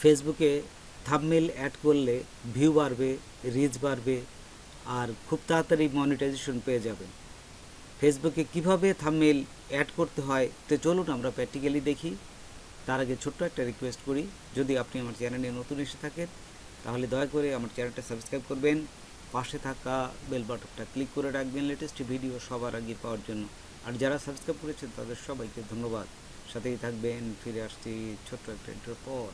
ফেসবুকে thumbnail add করলে view বাড়বে, রিচ বাড়বে, আর খুব তাড়াতাড়ি মনিটাইজেশন পেয়ে যাবেন। ফেসবুকে কিভাবে থাম্বনেল অ্যাড করতে হয় তো চলুন আমরা প্র্যাকটিক্যালি দেখি। তার আগে ছোট্ট একটা রিকোয়েস্ট করি, যদি আপনি আমার চ্যানেলে নতুন এসে থাকেন তাহলে দয়া করে আমার চ্যানেলটা সাবস্ক্রাইব করবেন, পাশে থাকা বেল বাটনটা ক্লিক করে রাখবেন লেটেস্ট ভিডিও সবার আগে পাওয়ার জন্য। আর যারা সাবস্ক্রাইব করেছেন তাদের সবাইকে ধন্যবাদ। সাথেই থাকবেন, ফিরে আসছি ছোট্ট একটা ইন্টার পর।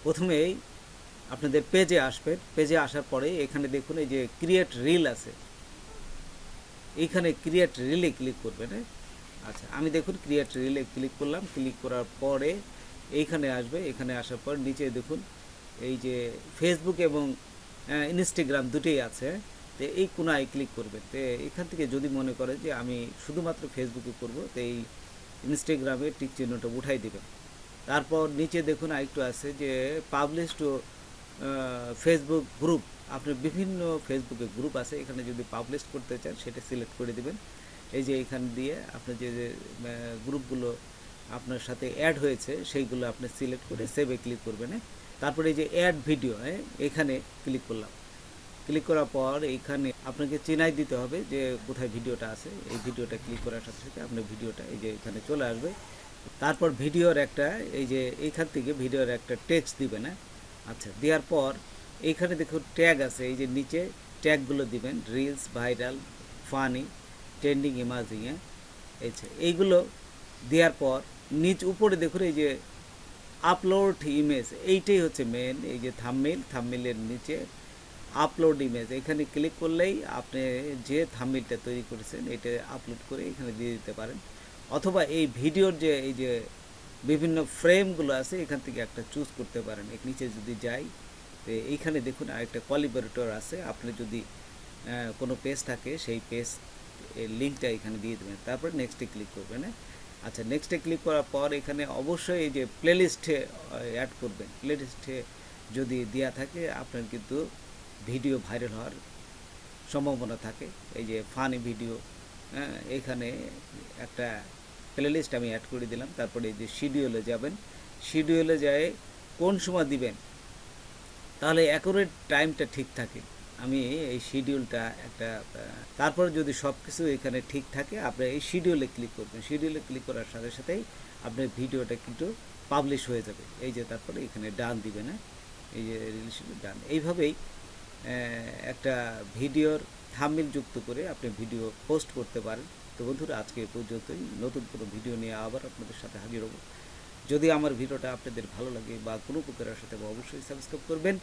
প্রথমেই আপনাদের পেজে আসবেন, পেজে আসার পরে এখানে দেখুন এই যে ক্রিয়েট রিল আছে, এইখানে ক্রিয়েট রিলে ক্লিক করবেন। আচ্ছা, আমি দেখুন ক্রিয়েট রিলে ক্লিক করলাম, ক্লিক করার পরে এইখানে আসবে, এখানে আসার পর নিচে দেখুন এই যে ফেসবুক এবং ইনস্টাগ্রাম দুটোই আছে। তো এই কোনায় ক্লিক করবেন। তো এখান থেকে যদি মনে করেন যে আমি শুধুমাত্র ফেসবুকে করব, তো এই ইনস্টাগ্রামে টিক চিহ্নটা উঠাই দেবেন। তারপর নিচে দেখুন আরেকটু আছে যে পাবলিশ টু ফেসবুক গ্রুপ। আপনার বিভিন্ন ফেসবুকে গ্রুপ আছে, এখানে যদি পাবলিশ করতে চান সেটা সিলেক্ট করে দেবেন। এই যে এখান দিয়ে আপনার যে যে গ্রুপগুলো আপনার সাথে অ্যাড হয়েছে সেইগুলো আপনি সিলেক্ট করে সেভে ক্লিক করবেন। তারপরে এই যে অ্যাড ভিডিও, এখানে ক্লিক করলাম। ক্লিক করার পর এইখানে আপনাকে চেনাই দিতে হবে যে কোথায় ভিডিওটা আছে। এই ভিডিওটা ক্লিক করার সাথে সাথে আপনার ভিডিওটা এই যে এখানে চলে আসবে। তারপর ভিডিওর একটা এই যে এইখান থেকে ভিডিওর একটা টেক্সট দিবেন। আচ্ছা, দেওয়ার পর এইখানে দেখুন ট্যাগ আছে, এই যে নিচে ট্যাগগুলো দিবেন, reels, viral, funny, trending, imaging. এইগুলো দেওয়ার পর নিচ উপরে দেখুন এই যে আপলোড ইমেজ, এইটাই হচ্ছে মেন। এই যে থাম্বনেলের নিচে আপলোড ইমেজ, এখানে ক্লিক করলেই আপনি যে থাম্বনেলটা তৈরি করেছেন এটা আপলোড করে এখানে দিয়ে দিতে পারেন। অথবা এই ভিডিওর যে এই যে বিভিন্ন ফ্রেমগুলো আছে এখান থেকে একটা চুজ করতে পারেন। এর নিচে যদি যাই তো এইখানে দেখুন আরেকটা কোলাবরেটর আছে। আপনি যদি কোনো পেজ থাকে সেই পেজ লিঙ্কটা এখানে দিয়ে দেবেন, তারপর নেক্সটে ক্লিক করবেন। আচ্ছা, নেক্সটে ক্লিক করার পর এখানে অবশ্যই এই যে প্লেলিস্টে অ্যাড করবেন। প্লেলিস্টে যদি দেওয়া থাকে আপনার কিন্তু ভিডিও ভাইরাল হওয়ার সম্ভাবনা থাকে। এই যে ফানি ভিডিও, এখানে একটা প্লেলিস্ট আমি অ্যাড করে দিলাম। তারপরে এই যে শিডিউলে যাবেন, শিডিউলে যায় কোন সময় দিবেন তাহলে অ্যাকুরেট টাইমটা ঠিক থাকে। আমি এই শিডিউলটা একটা তারপর যদি সব কিছু এখানে ঠিক থাকে আপনি এই শিডিউলে ক্লিক করবেন। শিডিউলে ক্লিক করার সাথে সাথেই আপনার ভিডিওটা কিন্তু পাবলিশ হয়ে যাবে। এই যে তারপরে এখানে ডান দিবেন। এই যে রিলিজ ডান। এইভাবেই একটা ভিডিওর থাম্বনেল যুক্ত করে আপনি ভিডিও পোস্ট করতে পারেন। তো বন্ধুরা, আজকে এ পর্যন্তই। নতুন কোনো ভিডিও নিয়ে আবার আপনাদের সাথে হাজির হব। যদি আমার ভিডিওটা আপনাদের ভালো লাগে বা কোনো উপকারের সাথে অবশ্যই সাবস্ক্রাইব করবেন,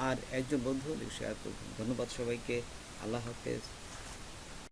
আর একজন বন্ধু হলে শেয়ার করবেন। ধন্যবাদ সবাইকে। আল্লাহ হাফেজ।